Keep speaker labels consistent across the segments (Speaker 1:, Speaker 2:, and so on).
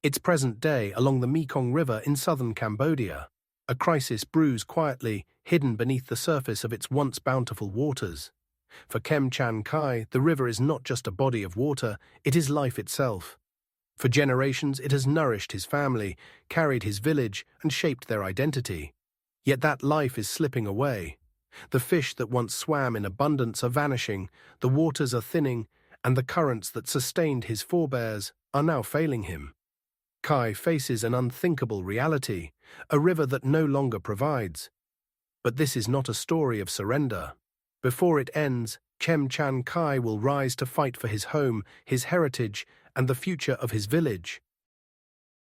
Speaker 1: Its present day along the Mekong River in southern Cambodia. A crisis brews quietly, hidden beneath the surface of its once bountiful waters. For Chem Chan Kai, the river is not just a body of water, it is life itself. For generations it has nourished his family, carried his village, and shaped their identity. Yet that life is slipping away. The fish that once swam in abundance are vanishing, the waters are thinning, and the currents that sustained his forebears are now failing him. Kai faces an unthinkable reality, a river that no longer provides. But this is not a story of surrender. Before it ends, Chem Chan Kai will rise to fight for his home, his heritage, and the future of his village.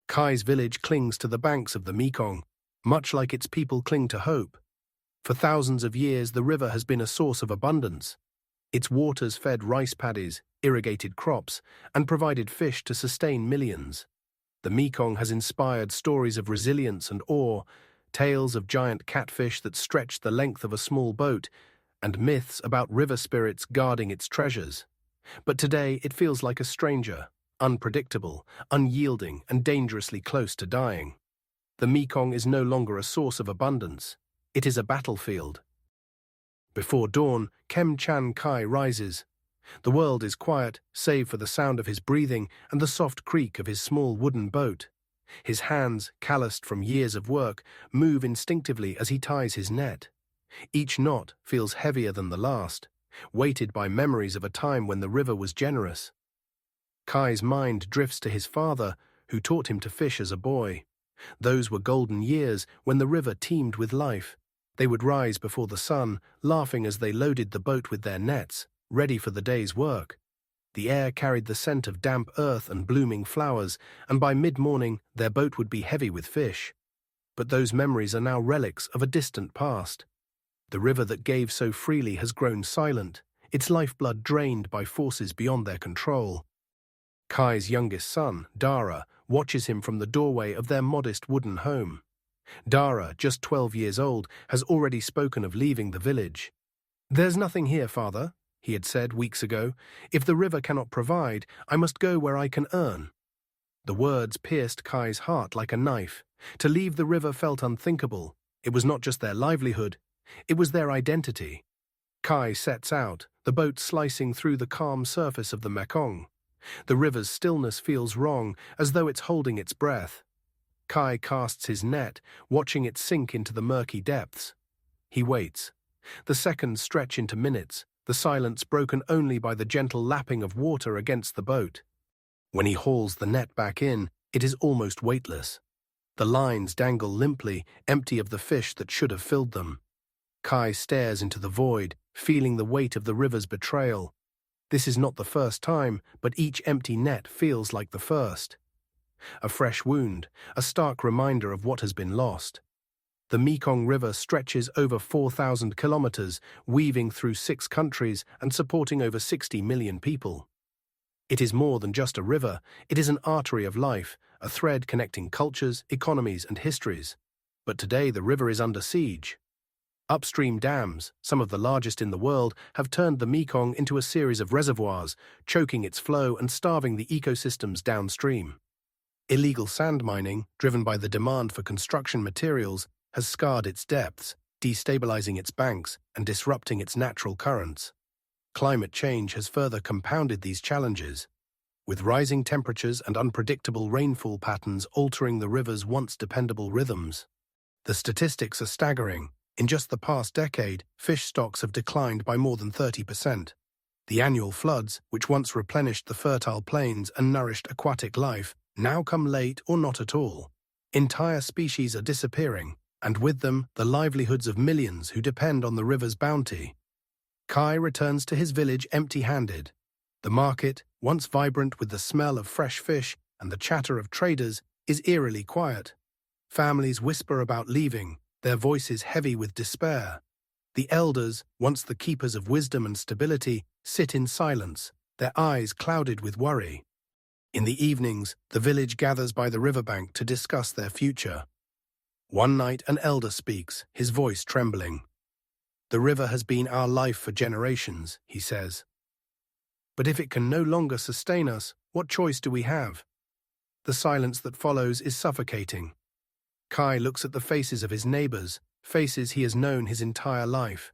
Speaker 1: Kai's village clings to the banks of the Mekong, much like its people cling to hope. For thousands of years, the river has been a source of abundance. Its waters fed rice paddies, irrigated crops, and provided fish to sustain millions. The Mekong has inspired stories of resilience and awe, tales of giant catfish that stretched the length of a small boat, and myths about river spirits guarding its treasures. But today it feels like a stranger, unpredictable, unyielding, and dangerously close to dying. The Mekong is no longer a source of abundance. It is a battlefield. Before dawn, Chem Chan Kai rises. The world is quiet, save for the sound of his breathing and the soft creak of his small wooden boat. His hands, calloused from years of work, move instinctively as he ties his net. Each knot feels heavier than the last, weighted by memories of a time when the river was generous. Kai's mind drifts to his father, who taught him to fish as a boy. Those were golden years when the river teemed with life. They would rise before the sun, laughing as they loaded the boat with their nets, ready for the day's work. The air carried the scent of damp earth and blooming flowers, and by mid-morning their boat would be heavy with fish. But those memories are now relics of a distant past. The river that gave so freely has grown silent, its lifeblood drained by forces beyond their control. Kai's youngest son, Dara, watches him from the doorway of their modest wooden home. Dara, just 12 years old, has already spoken of leaving the village. "There's nothing here, father," he had said weeks ago. "If the river cannot provide, I must go where I can earn." The words pierced Kai's heart like a knife. To leave the river felt unthinkable. It was not just their livelihood, it was their identity. Kai sets out, the boat slicing through the calm surface of the Mekong. The river's stillness feels wrong, as though it's holding its breath. Kai casts his net, watching it sink into the murky depths. He waits. The seconds stretch into minutes, the silence broken only by the gentle lapping of water against the boat. When he hauls the net back in, it is almost weightless. The lines dangle limply, empty of the fish that should have filled them. Kai stares into the void, feeling the weight of the river's betrayal. This is not the first time, but each empty net feels like the first. A fresh wound, a stark reminder of what has been lost. The Mekong River stretches over 4,000 kilometers, weaving through 6 countries and supporting over 60 million people. It is more than just a river, it is an artery of life, a thread connecting cultures, economies, and histories. But today the river is under siege. Upstream dams, some of the largest in the world, have turned the Mekong into a series of reservoirs, choking its flow and starving the ecosystems downstream. Illegal sand mining, driven by the demand for construction materials, has scarred its depths, destabilizing its banks and disrupting its natural currents. Climate change has further compounded these challenges, with rising temperatures and unpredictable rainfall patterns altering the river's once dependable rhythms. The statistics are staggering. In just the past decade, fish stocks have declined by more than 30%. The annual floods, which once replenished the fertile plains and nourished aquatic life, now come late or not at all. Entire species are disappearing, and with them, the livelihoods of millions who depend on the river's bounty. Kai returns to his village empty-handed. The market, once vibrant with the smell of fresh fish and the chatter of traders, is eerily quiet. Families whisper about leaving, their voices heavy with despair. The elders, once the keepers of wisdom and stability, sit in silence, their eyes clouded with worry. In the evenings, the village gathers by the riverbank to discuss their future. One night an elder speaks, his voice trembling. "The river has been our life for generations," he says. "But if it can no longer sustain us, what choice do we have? The silence that follows is suffocating. Kai looks at the faces of his neighbors, faces he has known his entire life.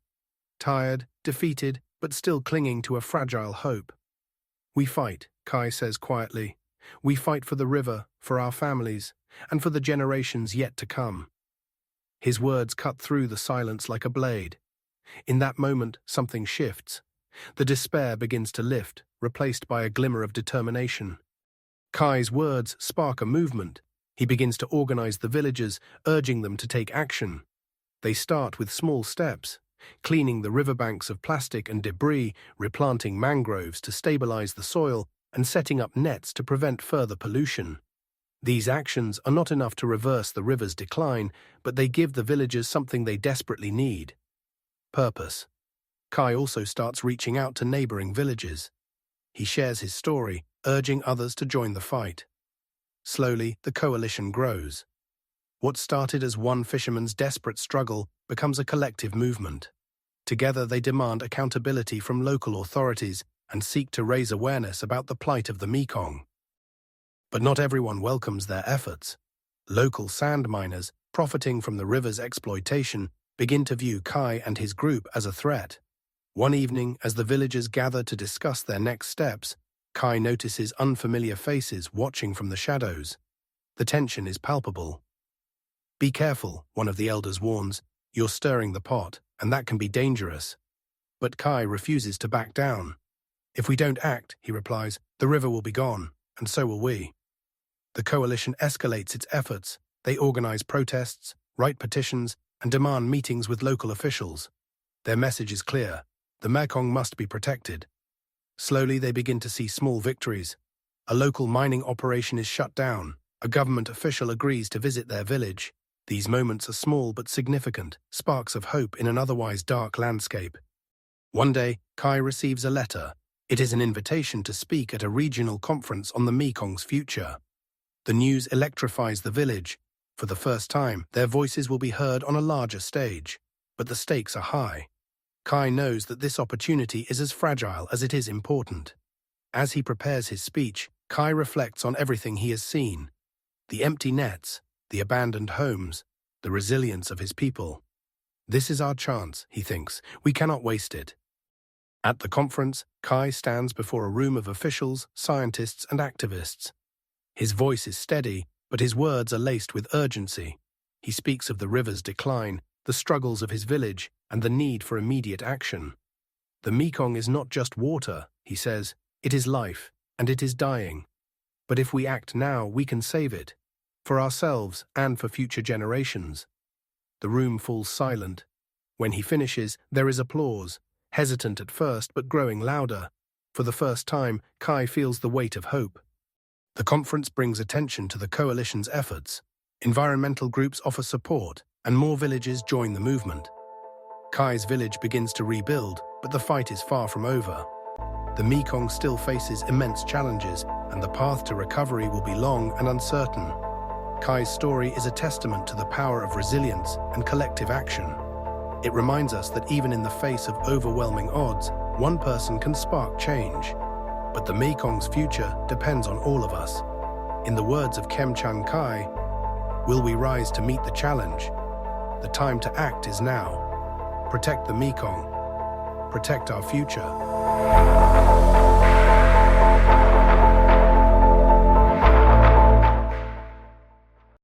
Speaker 1: Tired, defeated, but still clinging to a fragile hope. "We fight," Kai says quietly. "We fight for the river, for our families, and for the generations yet to come." His words cut through the silence like a blade. In that moment, something shifts. The despair begins to lift, replaced by a glimmer of determination. Kai's words spark a movement. He begins to organize the villagers, urging them to take action. They start with small steps, cleaning the riverbanks of plastic and debris, replanting mangroves to stabilize the soil, and setting up nets to prevent further pollution. These actions are not enough to reverse the river's decline, but they give the villagers something they desperately need: purpose. Kai also starts reaching out to neighboring villages. He shares his story, urging others to join the fight. Slowly, the coalition grows. What started as one fisherman's desperate struggle becomes a collective movement. Together they demand accountability from local authorities and seek to raise awareness about the plight of the Mekong. But not everyone welcomes their efforts. Local sand miners, profiting from the river's exploitation, begin to view Kai and his group as a threat. One evening, as the villagers gather to discuss their next steps, Kai notices unfamiliar faces watching from the shadows. The tension is palpable. "Be careful," one of the elders warns. "You're stirring the pot, and that can be dangerous." But Kai refuses to back down. "If we don't act," he replies, "the river will be gone, and so will we." The coalition escalates its efforts. They organize protests, write petitions, and demand meetings with local officials. Their message is clear: the Mekong must be protected. Slowly they begin to see small victories. A local mining operation is shut down. A government official agrees to visit their village. These moments are small but significant, sparks of hope in an otherwise dark landscape. One day, Kai receives a letter. It is an invitation to speak at a regional conference on the Mekong's future. The news electrifies the village. For the first time, their voices will be heard on a larger stage. But the stakes are high. Kai knows that this opportunity is as fragile as it is important. As he prepares his speech, Kai reflects on everything he has seen: the empty nets, the abandoned homes, the resilience of his people. This is our chance, he thinks. We cannot waste it. At the conference, Kai stands before a room of officials, scientists, and activists. His voice is steady, but his words are laced with urgency. He speaks of the river's decline, the struggles of his village, and the need for immediate action. The Mekong is not just water, he says. It is life, and it is dying. But if we act now, we can save it, for ourselves and for future generations. The room falls silent. When he finishes, there is applause, hesitant at first but growing louder. For the first time, Kai feels the weight of hope. The conference brings attention to the coalition's efforts. Environmental groups offer support, and more villages join the movement. Kai's village begins to rebuild, but the fight is far from over. The Mekong still faces immense challenges, and the path to recovery will be long and uncertain. Kai's story is a testament to the power of resilience and collective action. It reminds us that even in the face of overwhelming odds, one person can spark change. But the Mekong's future depends on all of us. In the words of Chem Chan Kai, will we rise to meet the challenge? The time to act is now. Protect the Mekong. Protect our future.